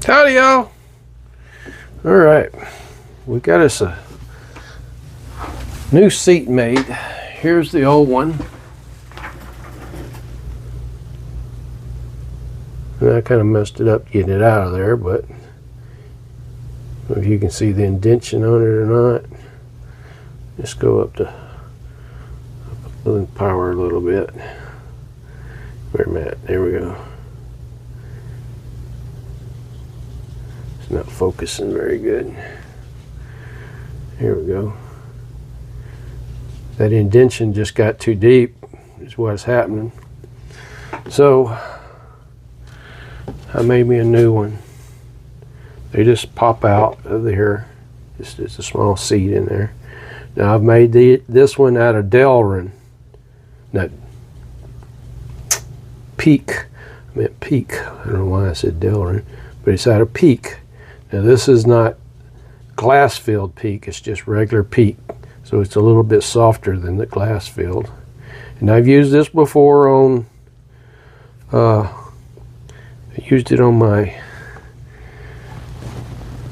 Howdy, y'all. All right, we got us a new seat made. Here's the old one. And I kind of messed it up getting it out of there, but if you can see the indentation on it or not. Just go up to power a little bit. Where am I at? There we go. It's not focusing very good. Here we go. That indentation just got too deep is what's happening. So I made me a new one. They just pop out of here. It's a small seat in there. Now I've made this one out of Delrin. Not Peak. I meant Peak. I don't know why I said Delrin, but it's out of Peak. Now this is not glass filled Peak. It's just regular Peak. So it's a little bit softer than the glass filled. And I've used this before on. I used it on my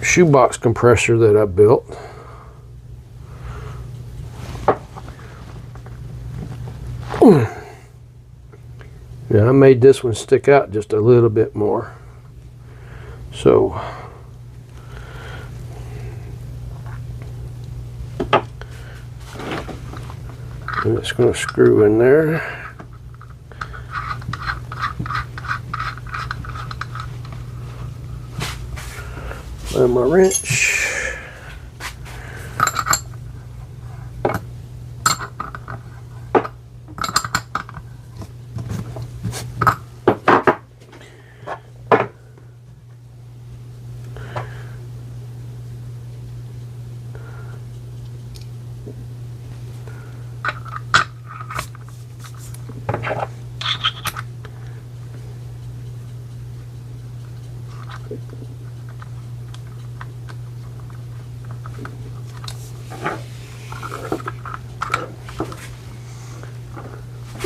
shoebox compressor that I built. Now I made this one stick out just a little bit more. So I'm just going to screw in there. Find my wrench.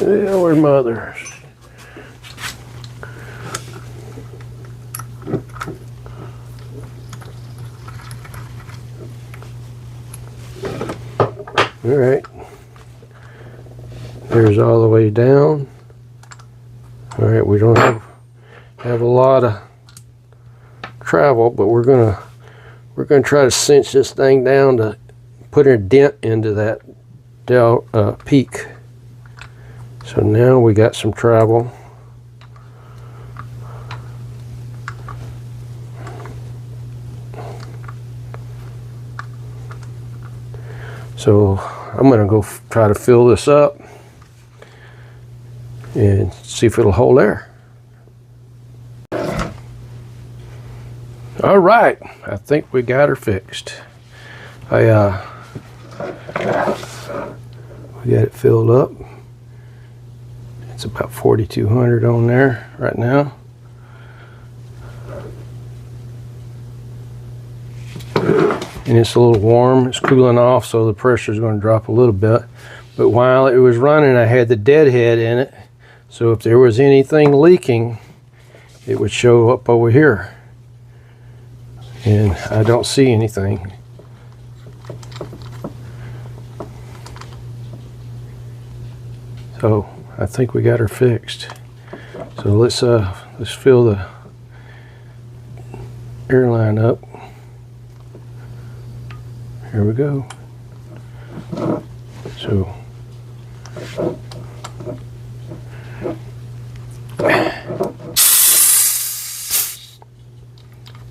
Yeah, where's my others? All right. There's all the way down. All right, we don't have a lot of travel, but we're gonna try to cinch this thing down to put a dent into that Peak. So now we got some travel. So I'm gonna go try to fill this up and see if it'll hold air. All right, I think we got her fixed. We got it filled up. It's about 4,200 on there right now. And it's a little warm, it's cooling off, so the pressure is going to drop a little bit. But while it was running, I had the deadhead in it, so if there was anything leaking, it would show up over here. And I don't see anything. So I think we got her fixed. So let's fill the airline up. Here we go. So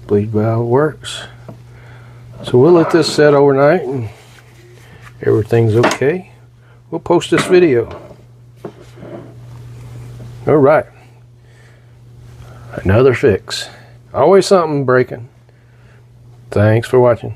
bleed valve works. So we'll let this set overnight and everything's okay. We'll post this video. All right. Another fix. Always something breaking. Thanks for watching.